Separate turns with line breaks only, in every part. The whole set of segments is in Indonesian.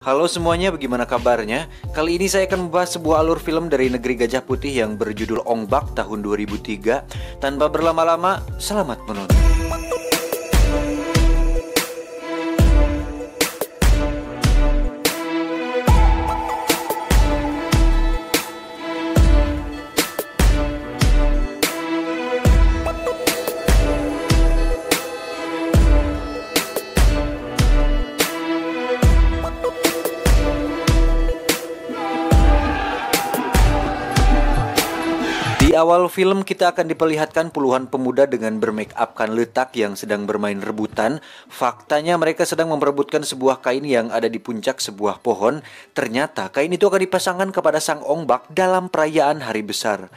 Halo semuanya, bagaimana kabarnya? Kali ini saya akan membahas sebuah alur film dari negeri Gajah Putih yang berjudul Ong Bak tahun 2003. Tanpa berlama-lama, selamat menonton. Di awal film kita akan diperlihatkan puluhan pemuda dengan bermake-upkan letak yang sedang bermain rebutan. Faktanya mereka sedang memperebutkan sebuah kain yang ada di puncak sebuah pohon. Ternyata kain itu akan dipasangkan kepada sang Ong Bak dalam perayaan hari besar.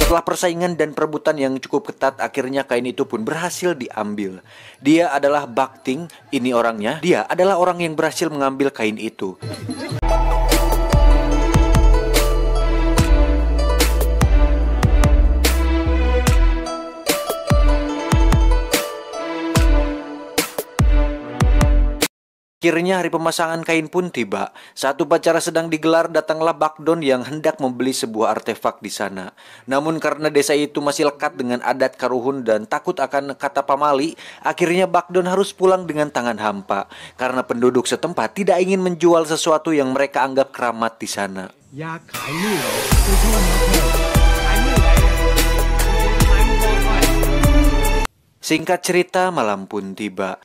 Setelah persaingan dan perebutan yang cukup ketat, akhirnya kain itu pun berhasil diambil. Dia adalah Bak Ting, ini orangnya. Dia adalah orang yang berhasil mengambil kain itu. Akhirnya hari pemasangan kain pun tiba. Saat upacara sedang digelar, datanglah Bak Don yang hendak membeli sebuah artefak di sana. Namun karena desa itu masih lekat dengan adat Karuhun dan takut akan kata pamali, akhirnya Bak Don harus pulang dengan tangan hampa. Karena penduduk setempat tidak ingin menjual sesuatu yang mereka anggap keramat di sana. Singkat cerita, malam pun tiba.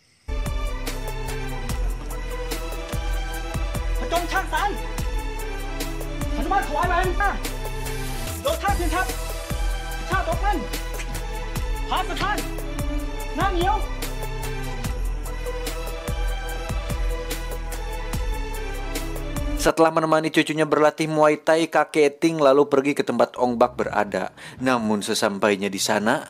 Setelah menemani cucunya berlatih Muay Thai, kakek Ting lalu pergi ke tempat Ong Bak berada. Namun sesampainya di sana,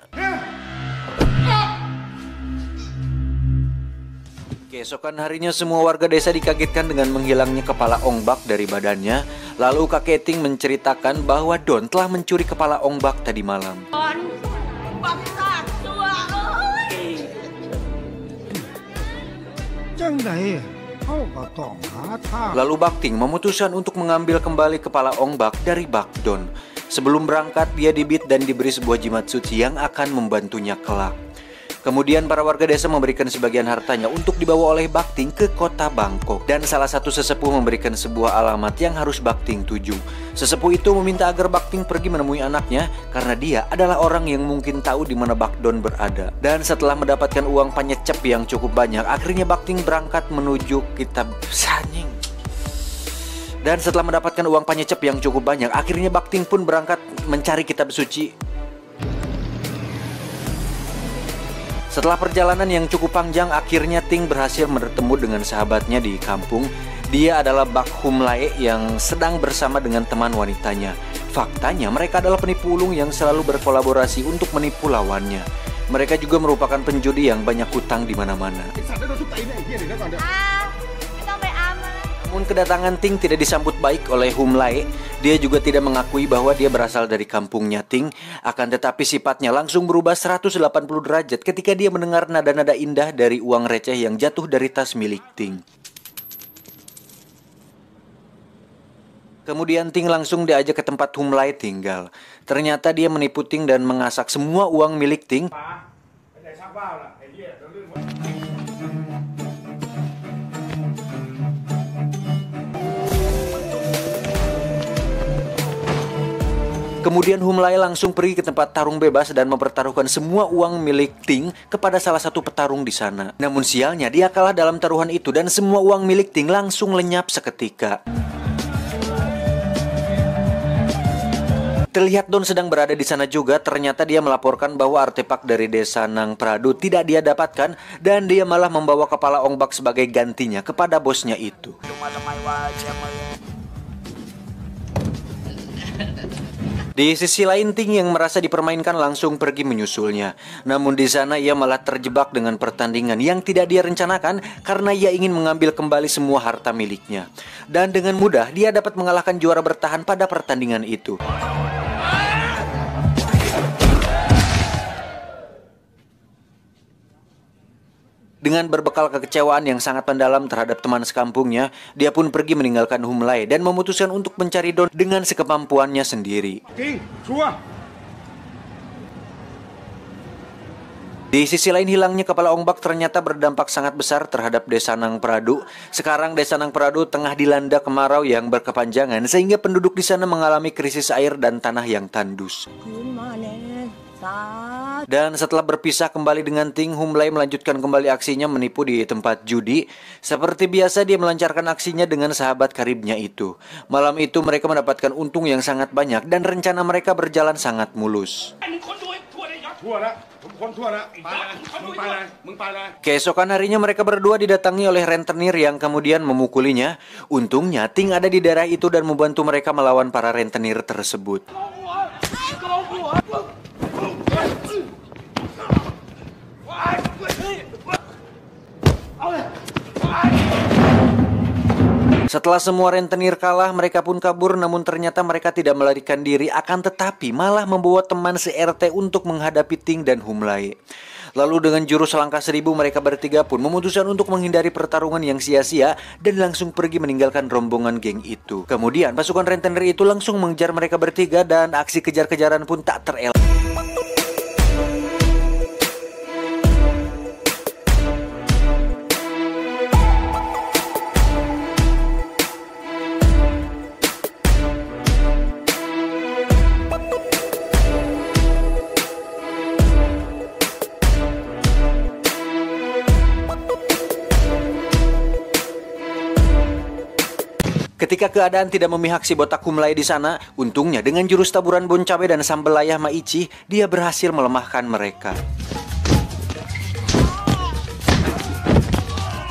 keesokan harinya semua warga desa dikagetkan dengan menghilangnya kepala Ong Bak dari badannya. Lalu kakek Ting menceritakan bahwa Don telah mencuri kepala Ong Bak tadi malam. Lalu Bak Ting memutuskan untuk mengambil kembali kepala Ong Bak dari Bak Don. Sebelum berangkat, dia dibit dan diberi sebuah jimat suci yang akan membantunya kelak. Kemudian para warga desa memberikan sebagian hartanya untuk dibawa oleh Bak Ting ke kota Bangkok. Dan salah satu sesepuh memberikan sebuah alamat yang harus Bak Ting tuju. Sesepuh itu meminta agar Bak Ting pergi menemui anaknya karena dia adalah orang yang mungkin tahu di mana Bak Don berada. Dan setelah mendapatkan uang panyecep yang cukup banyak, akhirnya Bak Ting berangkat menuju kitab Sanying. Dan setelah mendapatkan uang panyecep yang cukup banyak, akhirnya Bak Ting pun berangkat mencari kitab suci. Setelah perjalanan yang cukup panjang, akhirnya Ting berhasil bertemu dengan sahabatnya di kampung. Dia adalah Bak Hum Lae yang sedang bersama dengan teman wanitanya. Faktanya mereka adalah penipu ulung yang selalu berkolaborasi untuk menipu lawannya. Mereka juga merupakan penjudi yang banyak hutang di mana-mana. Namun kedatangan Ting tidak disambut baik oleh Hum Lae. Dia juga tidak mengakui bahwa dia berasal dari kampungnya Ting. Akan tetapi sifatnya langsung berubah 180 derajat ketika dia mendengar nada-nada indah dari uang receh yang jatuh dari tas milik Ting. Kemudian Ting langsung diajak ke tempat Hum Lae tinggal. Ternyata dia menipu Ting dan mengasak semua uang milik Ting. Kemudian Hum Lae langsung pergi ke tempat tarung bebas dan mempertaruhkan semua uang milik Ting kepada salah satu petarung di sana. Namun sialnya dia kalah dalam taruhan itu dan semua uang milik Ting langsung lenyap seketika. Terlihat Don sedang berada di sana juga. Ternyata dia melaporkan bahwa artefak dari desa Nang Pradu tidak dia dapatkan dan dia malah membawa kepala Ong Bak sebagai gantinya kepada bosnya itu. Di sisi lain, Ting yang merasa dipermainkan langsung pergi menyusulnya. Namun di sana ia malah terjebak dengan pertandingan yang tidak dia rencanakan karena ia ingin mengambil kembali semua harta miliknya. Dan dengan mudah dia dapat mengalahkan juara bertahan pada pertandingan itu. Dengan berbekal kekecewaan yang sangat mendalam terhadap teman sekampungnya, dia pun pergi meninggalkan Humlai dan memutuskan untuk mencari Don dengan sekemampuannya sendiri. Di sisi lain, hilangnya kepala Ong Bak ternyata berdampak sangat besar terhadap Desa Nang Pradu. Sekarang Desa Nang Pradu tengah dilanda kemarau yang berkepanjangan sehingga penduduk di sana mengalami krisis air dan tanah yang tandus. Dan setelah berpisah kembali dengan Ting, Humlai melanjutkan kembali aksinya menipu di tempat judi. Seperti biasa dia melancarkan aksinya dengan sahabat karibnya itu. Malam itu mereka mendapatkan untung yang sangat banyak dan rencana mereka berjalan sangat mulus. Keesokan harinya mereka berdua didatangi oleh rentenir yang kemudian memukulinya. Untungnya Ting ada di daerah itu dan membantu mereka melawan para rentenir tersebut. Setelah semua rentenir kalah, mereka pun kabur, namun ternyata mereka tidak melarikan diri, akan tetapi malah membawa teman se-RT untuk menghadapi Ting dan Humlai. Lalu dengan jurus langkah 1000 mereka bertiga pun memutuskan untuk menghindari pertarungan yang sia-sia dan langsung pergi meninggalkan rombongan geng itu. Kemudian pasukan rentenir itu langsung mengejar mereka bertiga dan aksi kejar-kejaran pun tak terelak. Ketika keadaan tidak memihak si botak Humlai di sana, untungnya dengan jurus taburan bon cabe dan sambal layah Maichi, dia berhasil melemahkan mereka.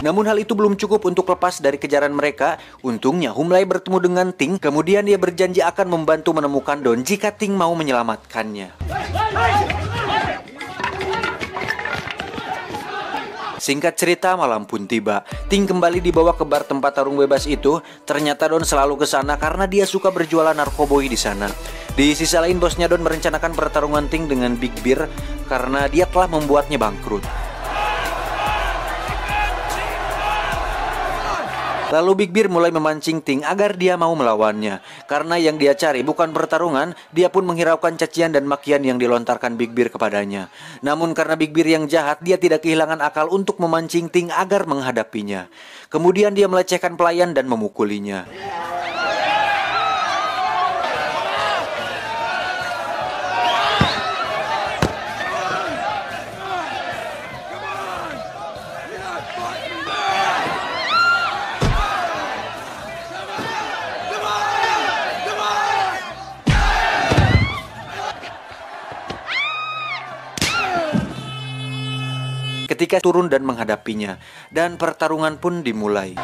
Namun hal itu belum cukup untuk lepas dari kejaran mereka. Untungnya Humlai bertemu dengan Ting, kemudian dia berjanji akan membantu menemukan Don jika Ting mau menyelamatkannya. Singkat cerita, malam pun tiba. Ting kembali dibawa ke bar tempat tarung bebas itu. Ternyata Don selalu ke sana karena dia suka berjualan narkoboy di sana. Di sisi lain, bosnya Don merencanakan pertarungan Ting dengan Big Bear karena dia telah membuatnya bangkrut. Lalu Big Bear mulai memancing Ting agar dia mau melawannya. Karena yang dia cari bukan pertarungan, dia pun menghiraukan cacian dan makian yang dilontarkan Big Bear kepadanya. Namun karena Big Bear yang jahat, dia tidak kehilangan akal untuk memancing Ting agar menghadapinya. Kemudian dia melecehkan pelayan dan memukulinya. Ketika turun dan menghadapinya, dan pertarungan pun dimulai.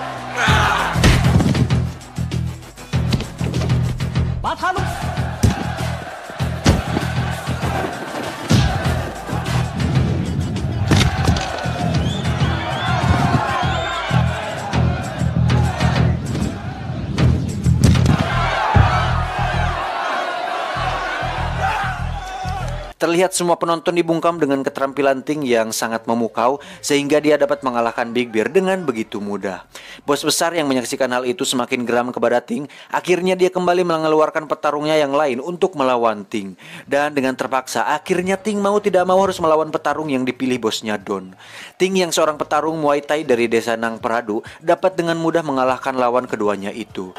Terlihat semua penonton dibungkam dengan keterampilan Ting yang sangat memukau, sehingga dia dapat mengalahkan Big Bear dengan begitu mudah. Bos besar yang menyaksikan hal itu semakin geram kepada Ting. Akhirnya dia kembali mengeluarkan petarungnya yang lain untuk melawan Ting. Dan dengan terpaksa, akhirnya Ting mau tidak mau harus melawan petarung yang dipilih bosnya Don. Ting yang seorang petarung Muay Thai dari Desa Nang Pradu dapat dengan mudah mengalahkan lawan keduanya itu.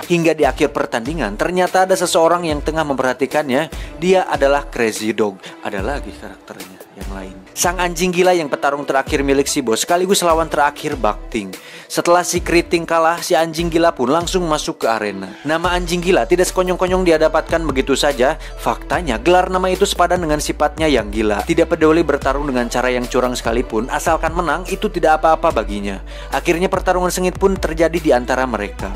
Hingga di akhir pertandingan, ternyata ada seseorang yang tengah memperhatikannya. Dia adalah Crazy Dog. Ada lagi karakternya. yang lain. Sang anjing gila yang petarung terakhir milik si bos sekaligus lawan terakhir Bakting. Setelah si Keriting kalah, si anjing gila pun langsung masuk ke arena. Nama anjing gila tidak sekonyong-konyong dia dapatkan begitu saja. Faktanya gelar nama itu sepadan dengan sifatnya yang gila. Tidak peduli bertarung dengan cara yang curang sekalipun, asalkan menang itu tidak apa-apa baginya. Akhirnya pertarungan sengit pun terjadi di antara mereka.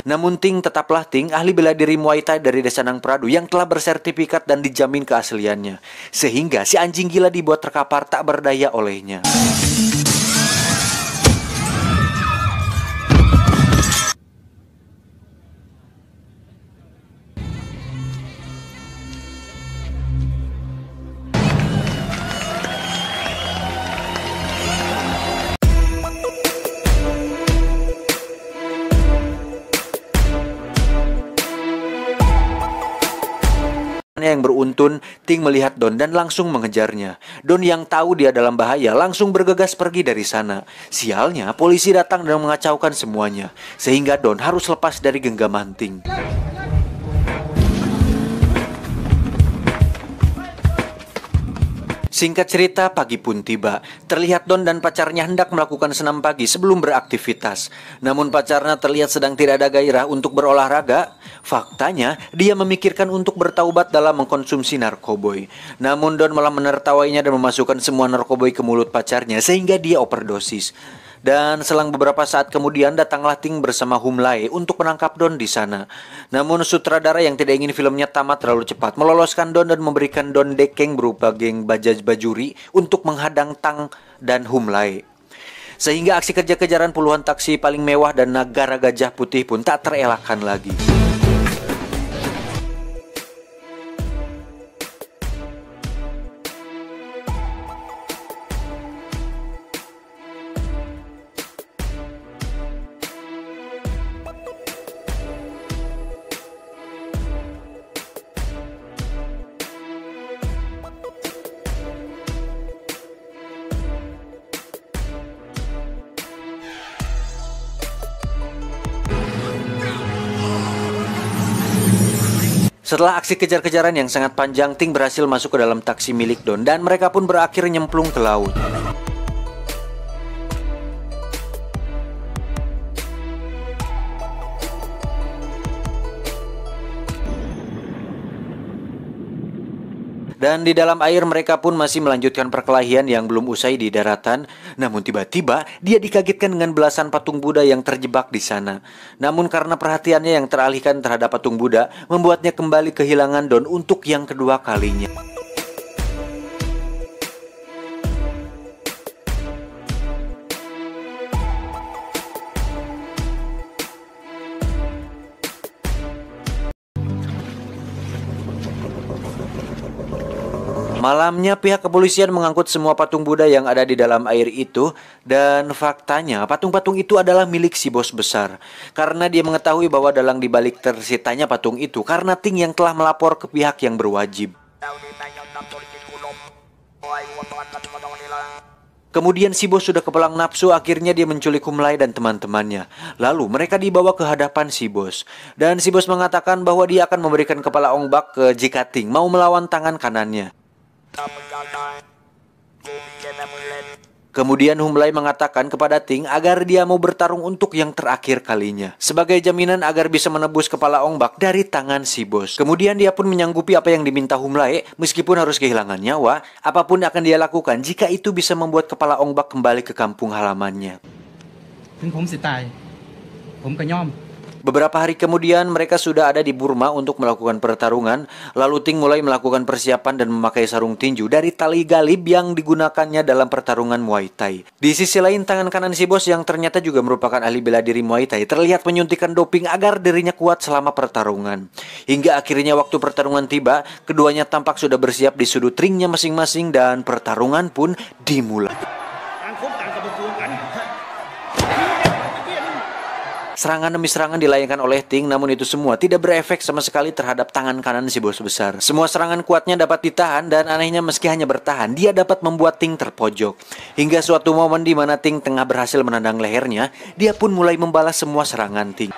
Namun Ting tetaplah Ting, ahli bela diri Muay Thai dari Desa Nang Pradu yang telah bersertifikat dan dijamin keasliannya. Sehingga si anjing gila dibuat terkapar tak berdaya olehnya. Yang beruntun, Ting melihat Don dan langsung mengejarnya. Don yang tahu dia dalam bahaya langsung bergegas pergi dari sana. Sialnya, polisi datang dan mengacaukan semuanya, sehingga Don harus lepas dari genggaman Ting. Singkat cerita, pagi pun tiba. Terlihat Don dan pacarnya hendak melakukan senam pagi sebelum beraktivitas. Namun pacarnya terlihat sedang tidak ada gairah untuk berolahraga. Faktanya, dia memikirkan untuk bertaubat dalam mengkonsumsi narkoboy. Namun Don malah menertawainya dan memasukkan semua narkoboy ke mulut pacarnya sehingga dia overdosis. Dan selang beberapa saat kemudian datanglah Ting bersama Humlae untuk menangkap Don di sana. Namun sutradara yang tidak ingin filmnya tamat terlalu cepat meloloskan Don dan memberikan Don dekeng berupa geng Bajaj Bajuri untuk menghadang Tang dan Humlae. Sehingga aksi kejar-kejaran puluhan taksi paling mewah dan negara gajah putih pun tak terelakkan lagi. Setelah aksi kejar-kejaran yang sangat panjang, Ting berhasil masuk ke dalam taksi milik Don dan mereka pun berakhir nyemplung ke laut. Dan di dalam air mereka pun masih melanjutkan perkelahian yang belum usai di daratan. Namun tiba-tiba dia dikagetkan dengan belasan patung Buddha yang terjebak di sana. Namun karena perhatiannya yang teralihkan terhadap patung Buddha, membuatnya kembali kehilangan Don untuk yang kedua kalinya. Malamnya pihak kepolisian mengangkut semua patung Buddha yang ada di dalam air itu. Dan faktanya patung-patung itu adalah milik si bos besar. Karena dia mengetahui bahwa dalang dibalik tersitanya patung itu karena Ting yang telah melapor ke pihak yang berwajib. Kemudian si bos sudah kepelang nafsu, akhirnya dia menculik Humlae dan teman-temannya. Lalu mereka dibawa ke hadapan si bos. Dan si bos mengatakan bahwa dia akan memberikan kepala Ong Bak ke jika Ting mau melawan tangan kanannya. Kemudian Humlae mengatakan kepada Ting agar dia mau bertarung untuk yang terakhir kalinya, sebagai jaminan agar bisa menebus kepala Ong Bak dari tangan si bos. Kemudian dia pun menyanggupi apa yang diminta Humlae, meskipun harus kehilangan nyawa, apapun akan dia lakukan jika itu bisa membuat kepala Ong Bak kembali ke kampung halamannya. Beberapa hari kemudian mereka sudah ada di Burma untuk melakukan pertarungan. Lalu Ting mulai melakukan persiapan dan memakai sarung tinju dari tali galib yang digunakannya dalam pertarungan Muay Thai. Di sisi lain, tangan kanan si bos yang ternyata juga merupakan ahli bela diri Muay Thai terlihat menyuntikkan doping agar dirinya kuat selama pertarungan. Hingga akhirnya waktu pertarungan tiba, keduanya tampak sudah bersiap di sudut ringnya masing-masing dan pertarungan pun dimulai. Serangan demi serangan dilayangkan oleh Ting, namun itu semua tidak berefek sama sekali terhadap tangan kanan si bos besar. Semua serangan kuatnya dapat ditahan dan anehnya meski hanya bertahan, dia dapat membuat Ting terpojok. Hingga suatu momen di mana Ting tengah berhasil menendang lehernya, dia pun mulai membalas semua serangan Ting.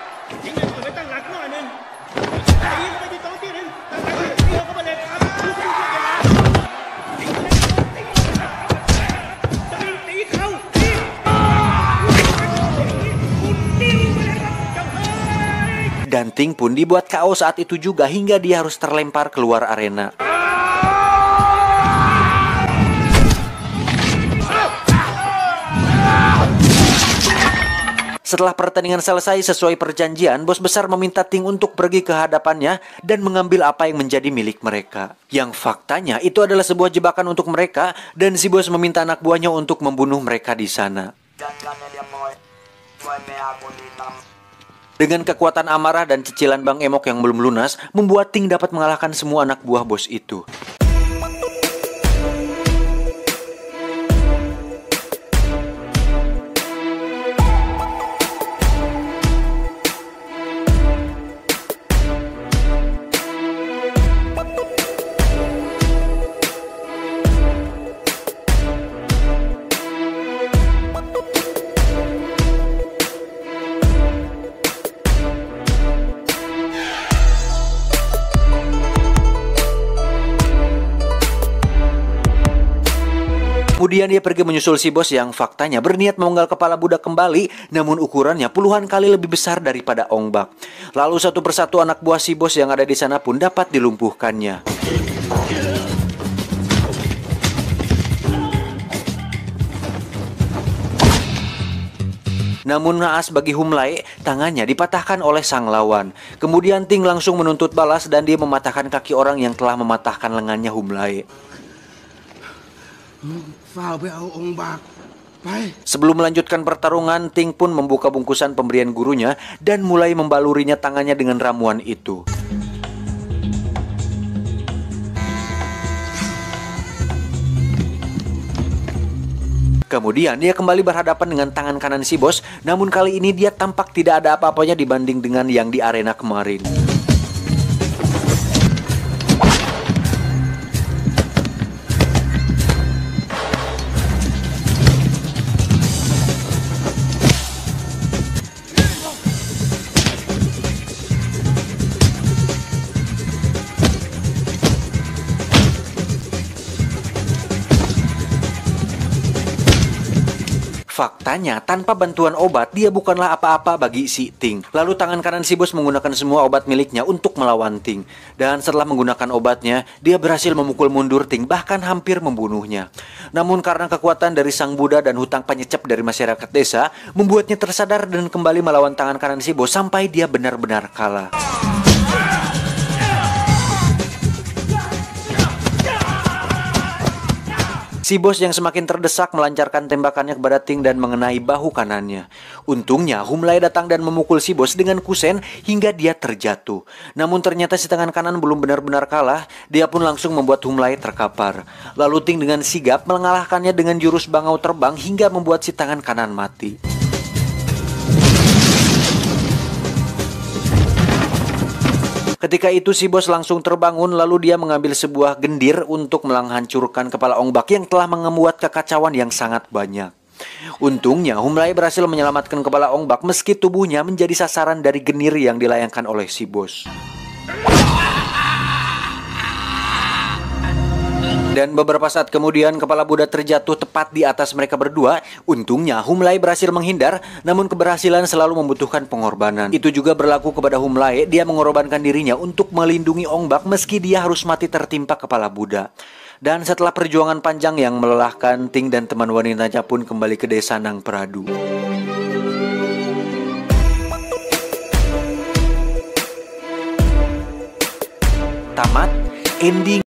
Dan Ting pun dibuat KO saat itu juga hingga dia harus terlempar keluar arena. Setelah pertandingan selesai sesuai perjanjian, bos besar meminta Ting untuk pergi ke hadapannya dan mengambil apa yang menjadi milik mereka. Yang faktanya itu adalah sebuah jebakan untuk mereka dan si bos meminta anak buahnya untuk membunuh mereka di sana. Dengan kekuatan amarah dan cicilan Bang Emok yang belum lunas, membuat Ting dapat mengalahkan semua anak buah bos itu. Kemudian dia pergi menyusul si bos yang faktanya berniat memenggal kepala budak kembali, namun ukurannya puluhan kali lebih besar daripada Ong Bak. Lalu satu persatu anak buah si bos yang ada di sana pun dapat dilumpuhkannya. Namun naas bagi Humlae, tangannya dipatahkan oleh sang lawan. Kemudian Ting langsung menuntut balas dan dia mematahkan kaki orang yang telah mematahkan lengannya Humlae. Sebelum melanjutkan pertarungan, Ting pun membuka bungkusan pemberian gurunya dan mulai membalurinya tangannya dengan ramuan itu. Kemudian dia kembali berhadapan dengan tangan kanan si bos, namun kali ini dia tampak tidak ada apa-apanya dibanding dengan yang di arena kemarin. Faktanya, tanpa bantuan obat, dia bukanlah apa-apa bagi si Ting. Lalu tangan kanan si bos menggunakan semua obat miliknya untuk melawan Ting. Dan setelah menggunakan obatnya, dia berhasil memukul mundur Ting, bahkan hampir membunuhnya. Namun karena kekuatan dari Sang Buddha dan hutang penyecap dari masyarakat desa, membuatnya tersadar dan kembali melawan tangan kanan si bos sampai dia benar-benar kalah. Si bos yang semakin terdesak melancarkan tembakannya kepada Ting dan mengenai bahu kanannya. Untungnya Humlae datang dan memukul si bos dengan kusen hingga dia terjatuh. Namun ternyata si tangan kanan belum benar-benar kalah, dia pun langsung membuat Humlae terkapar. Lalu Ting dengan sigap mengalahkannya dengan jurus bangau terbang hingga membuat si tangan kanan mati. Ketika itu si bos langsung terbangun lalu dia mengambil sebuah gendir untuk menghancurkan kepala Ong Bak yang telah membuat kekacauan yang sangat banyak. Untungnya Humlae berhasil menyelamatkan kepala Ong Bak meski tubuhnya menjadi sasaran dari gendir yang dilayangkan oleh si bos. Dan beberapa saat kemudian kepala Buddha terjatuh tepat di atas mereka berdua. Untungnya Humlae berhasil menghindar, namun keberhasilan selalu membutuhkan pengorbanan. Itu juga berlaku kepada Humlae, dia mengorbankan dirinya untuk melindungi Ong Bak meski dia harus mati tertimpa kepala Buddha. Dan setelah perjuangan panjang yang melelahkan, Ting dan teman wanitanya pun kembali ke desa Nang Pradu. ending